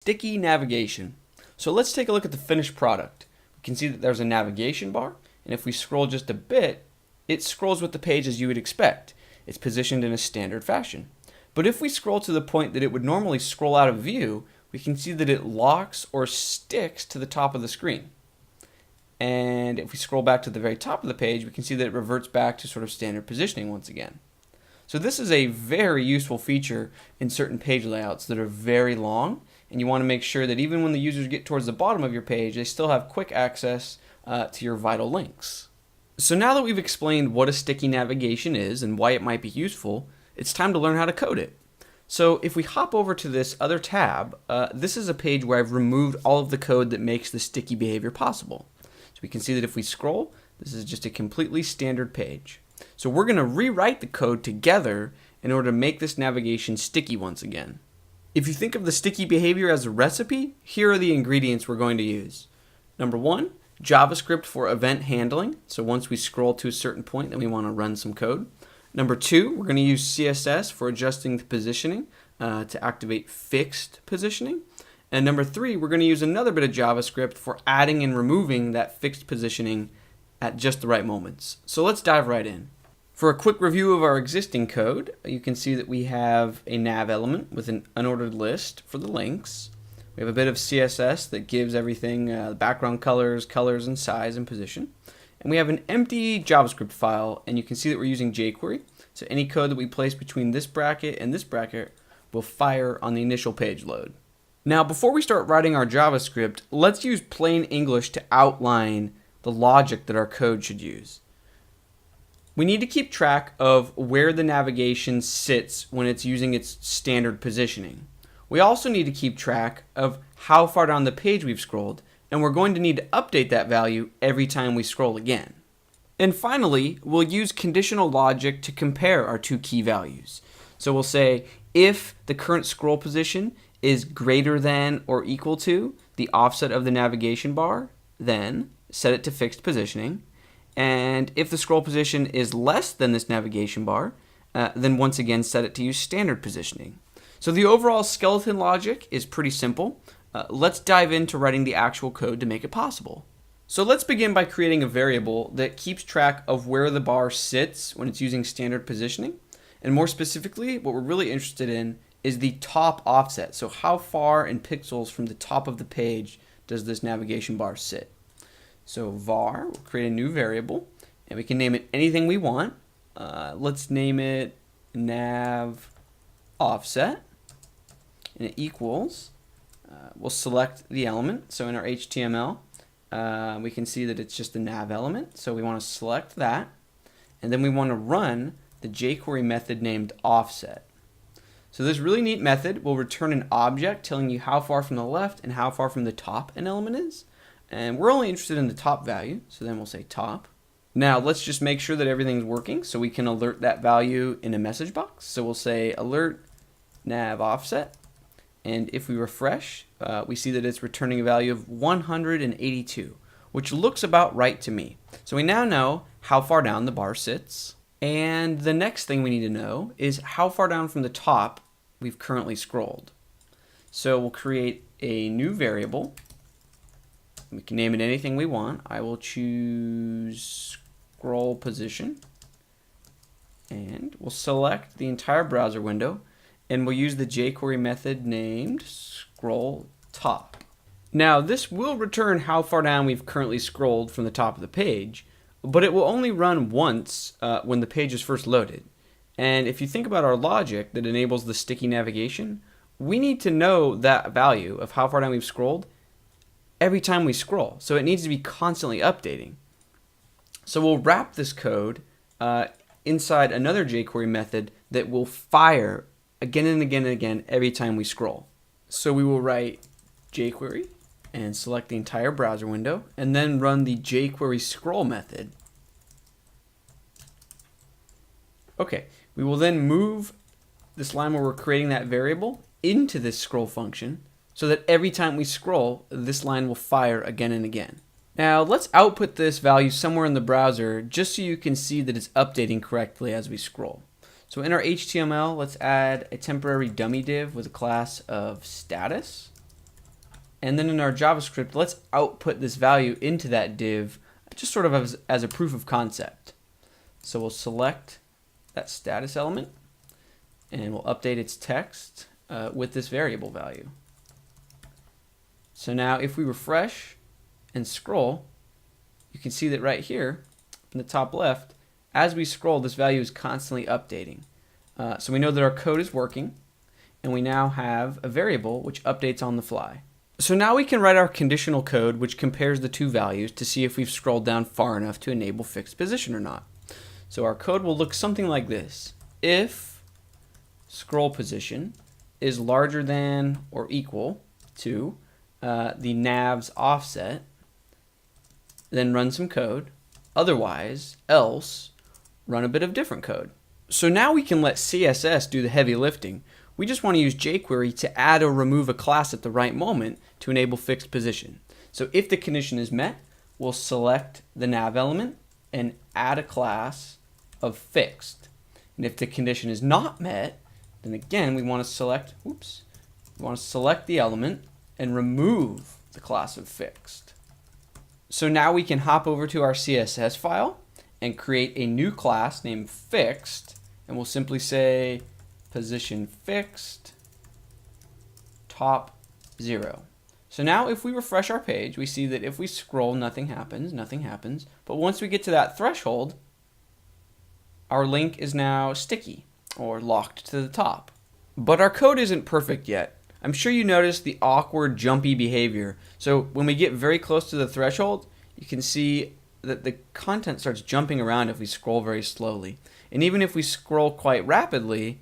Sticky navigation. So let's take a look at the finished product. We can see that there's a navigation bar, and if we scroll just a bit, it scrolls with the page as you would expect. It's positioned in a standard fashion. But if we scroll to the point that it would normally scroll out of view, we can see that it locks or sticks to the top of the screen. And if we scroll back to the very top of the page, we can see that it reverts back to sort of standard positioning once again. So this is a very useful feature in certain page layouts that are very long, and you want to make sure that even when the users get towards the bottom of your page, they still have quick access to your vital links. So now that we've explained what a sticky navigation is and why it might be useful, it's time to learn how to code it. So if we hop over to this other tab, this is a page where I've removed all of the code that makes the sticky behavior possible. So we can see that if we scroll, this is just a completely standard page. So we're going to rewrite the code together in order to make this navigation sticky once again. If you think of the sticky behavior as a recipe, here are the ingredients we're going to use. Number one, JavaScript for event handling. So once we scroll to a certain point, then we want to run some code. Number two, we're going to use CSS for adjusting the positioning to activate fixed positioning. And number three, we're going to use another bit of JavaScript for adding and removing that fixed positioning at just the right moments. So let's dive right in. For a quick review of our existing code, you can see that we have a nav element with an unordered list for the links. We have a bit of CSS that gives everything background colors, and size and position. And we have an empty JavaScript file, and you can see that we're using jQuery. So any code that we place between this bracket and this bracket will fire on the initial page load. Now, before we start writing our JavaScript, let's use plain English to outline the logic that our code should use. We need to keep track of where the navigation sits when it's using its standard positioning. We also need to keep track of how far down the page we've scrolled, and we're going to need to update that value every time we scroll again. And finally, we'll use conditional logic to compare our two key values. So we'll say if the current scroll position is greater than or equal to the offset of the navigation bar, then set it to fixed positioning. And if the scroll position is less than this navigation bar, then once again set it to use standard positioning. So the overall skeleton logic is pretty simple. Let's dive into writing the actual code to make it possible. So let's begin by creating a variable that keeps track of where the bar sits when it's using standard positioning. And more specifically, what we're really interested in is the top offset. So how far in pixels from the top of the page does this navigation bar sit? So var, we'll create a new variable, and we can name it anything we want. Let's name it nav offset, and it equals, we'll select the element. So in our HTML, we can see that it's just a nav element. So we want to select that, and then we want to run the jQuery method named offset. So this really neat method will return an object telling you how far from the left and how far from the top an element is. And we're only interested in the top value, so then we'll say top. Now let's just make sure that everything's working so we can alert that value in a message box. So we'll say alert nav offset, and if we refresh, we see that it's returning a value of 182, which looks about right to me. So we now know how far down the bar sits, and the next thing we need to know is how far down from the top we've currently scrolled. So we'll create a new variable. We can name it anything we want. I will choose scroll position, and we'll select the entire browser window, and we'll use the jQuery method named scroll top. Now this will return how far down we've currently scrolled from the top of the page, but it will only run once when the page is first loaded. And if you think about our logic that enables the sticky navigation, we need to know that value of how far down we've scrolled every time we scroll. So it needs to be constantly updating. So we'll wrap this code inside another jQuery method that will fire again and again and again every time we scroll. So we will write jQuery and select the entire browser window, and then run the jQuery scroll method. Okay, we will then move this line where we're creating that variable into this scroll function, so that every time we scroll, this line will fire again and again. Now let's output this value somewhere in the browser just so you can see that it's updating correctly as we scroll. So in our HTML, let's add a temporary dummy div with a class of status. And then in our JavaScript, let's output this value into that div just sort of as a proof of concept. So we'll select that status element and we'll update its text with this variable value. So now if we refresh and scroll, you can see that right here in the top left, as we scroll, this value is constantly updating. So we know that our code is working, and we now have a variable which updates on the fly. So now we can write our conditional code which compares the two values to see if we've scrolled down far enough to enable fixed position or not. So our code will look something like this. If scroll position is larger than or equal to the nav's offset, then run some code. Otherwise, else, run a bit of different code. So now we can let CSS do the heavy lifting. We just want to use jQuery to add or remove a class at the right moment to enable fixed position. So if the condition is met, we'll select the nav element and add a class of fixed. And if the condition is not met, then again we want to select, the element and remove the class of fixed. So now we can hop over to our CSS file and create a new class named fixed, and we'll simply say position fixed top 0. So now if we refresh our page, we see that if we scroll, nothing happens. But once we get to that threshold, our link is now sticky or locked to the top. But our code isn't perfect yet. I'm sure you noticed the awkward jumpy behavior. So when we get very close to the threshold, you can see that the content starts jumping around if we scroll very slowly. And even if we scroll quite rapidly,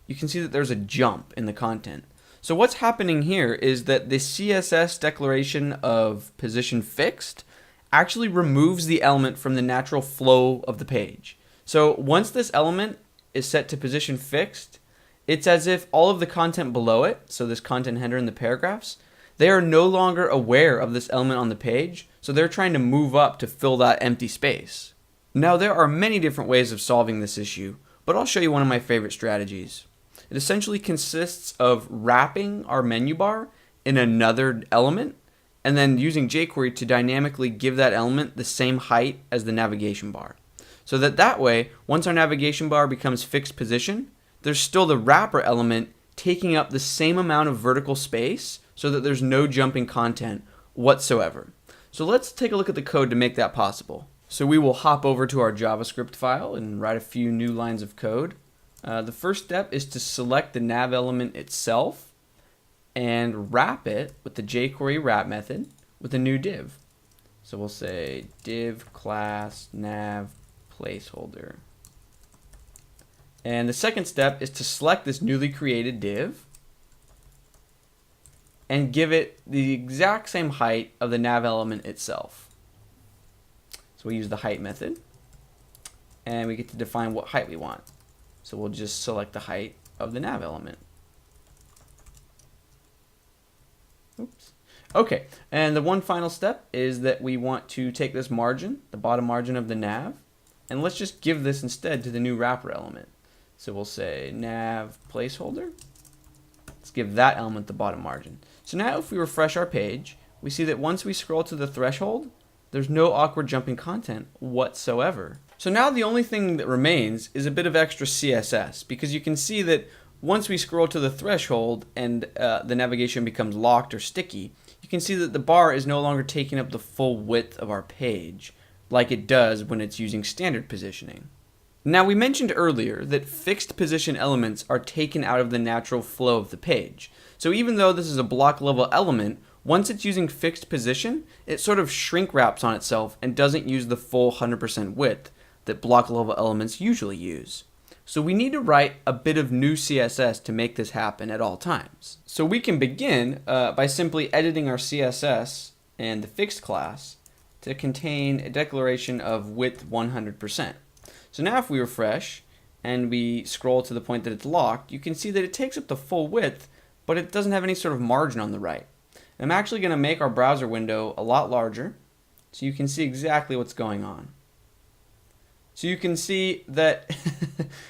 you can see that there's a jump in the content. So what's happening here is that the CSS declaration of position fixed actually removes the element from the natural flow of the page. So once this element is set to position fixed, it's as if all of the content below it, so this content header and the paragraphs, they are no longer aware of this element on the page, so they're trying to move up to fill that empty space. Now there are many different ways of solving this issue, but I'll show you one of my favorite strategies. It essentially consists of wrapping our menu bar in another element and then using jQuery to dynamically give that element the same height as the navigation bar. So that way, once our navigation bar becomes fixed position, there's still the wrapper element taking up the same amount of vertical space so that there's no jumping content whatsoever. So let's take a look at the code to make that possible. So we will hop over to our JavaScript file and write a few new lines of code. The first step is to select the nav element itself and wrap it with the jQuery wrap method with a new div. So we'll say div class nav placeholder. And the second step is to select this newly created div and give it the exact same height of the nav element itself. So we use the height method and we get to define what height we want. So we'll just select the height of the nav element. Oops. Okay, and the one final step is that we want to take this margin, the bottom margin of the nav, and let's just give this instead to the new wrapper element. So we'll say nav placeholder. Let's give that element the bottom margin. So now if we refresh our page, we see that once we scroll to the threshold, there's no awkward jumping content whatsoever. So now the only thing that remains is a bit of extra CSS, because you can see that once we scroll to the threshold and the navigation becomes locked or sticky, you can see that the bar is no longer taking up the full width of our page like it does when it's using standard positioning. Now we mentioned earlier that fixed position elements are taken out of the natural flow of the page. So even though this is a block level element, once it's using fixed position, it sort of shrink wraps on itself and doesn't use the full 100% width that block level elements usually use. So we need to write a bit of new CSS to make this happen at all times. So we can begin by simply editing our CSS and the fixed class to contain a declaration of width 100%. So now if we refresh and we scroll to the point that it's locked, you can see that it takes up the full width, but it doesn't have any sort of margin on the right. I'm actually going to make our browser window a lot larger so you can see exactly what's going on. So you can see that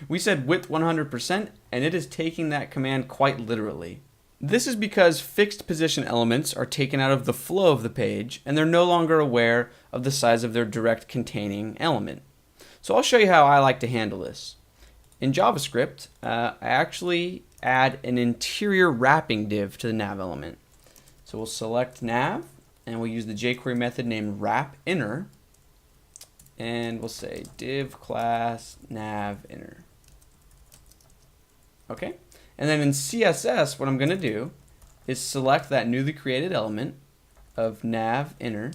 we said width 100% and it is taking that command quite literally. This is because fixed position elements are taken out of the flow of the page and they're no longer aware of the size of their direct containing element. So I'll show you how I like to handle this. In JavaScript, I actually add an interior wrapping div to the nav element. So we'll select nav and we'll use the jQuery method named wrapInner, and we'll say div class nav inner. Okay, and then in CSS, what I'm going to do is select that newly created element of nav inner,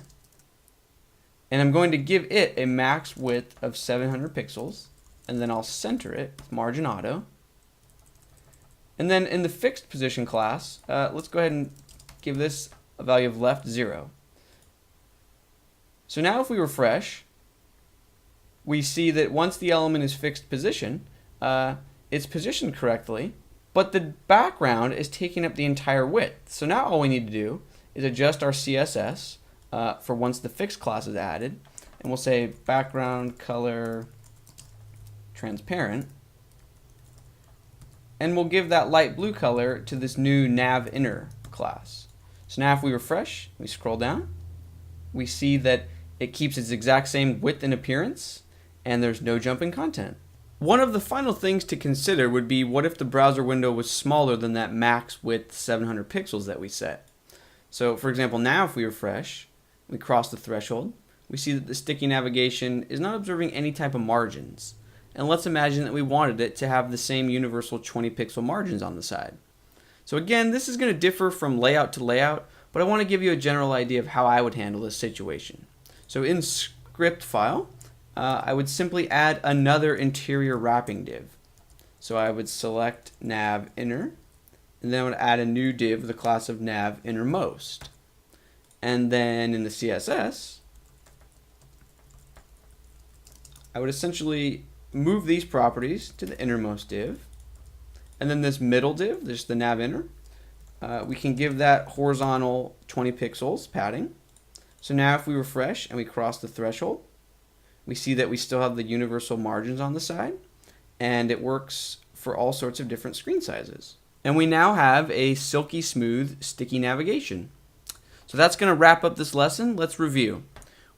and I'm going to give it a max width of 700 pixels, and then I'll center it with margin auto. And then in the fixed position class, let's go ahead and give this a value of left 0. So now if we refresh, we see that once the element is fixed position, it's positioned correctly, but the background is taking up the entire width. So now all we need to do is adjust our CSS for once the fixed class is added, and we'll say background color transparent, and we'll give that light blue color to this new nav inner class. So now if we refresh, we scroll down, we see that it keeps its exact same width and appearance, and there's no jump in content. One of the final things to consider would be, what if the browser window was smaller than that max width 700 pixels that we set? So for example, now if we refresh, we cross the threshold, we see that the sticky navigation is not observing any type of margins. And let's imagine that we wanted it to have the same universal 20 pixel margins on the side. So again, this is going to differ from layout to layout, but I want to give you a general idea of how I would handle this situation. So in script file, I would simply add another interior wrapping div. So I would select nav inner, and then I would add a new div with the class of nav innermost. And then in the CSS, I would essentially move these properties to the innermost div. And then this middle div, this is the nav inner, we can give that horizontal 20 pixels padding. So now if we refresh and we cross the threshold, we see that we still have the universal margins on the side, and it works for all sorts of different screen sizes. And we now have a silky smooth sticky navigation. So that's going to wrap up this lesson. Let's review.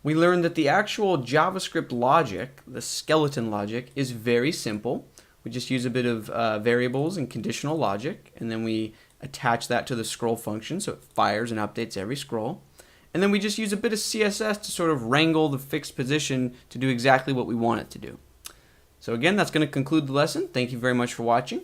We learned that the actual JavaScript logic, the skeleton logic, is very simple. We just use a bit of variables and conditional logic, and then we attach that to the scroll function so it fires and updates every scroll. And then we just use a bit of CSS to sort of wrangle the fixed position to do exactly what we want it to do. So again, that's going to conclude the lesson. Thank you very much for watching.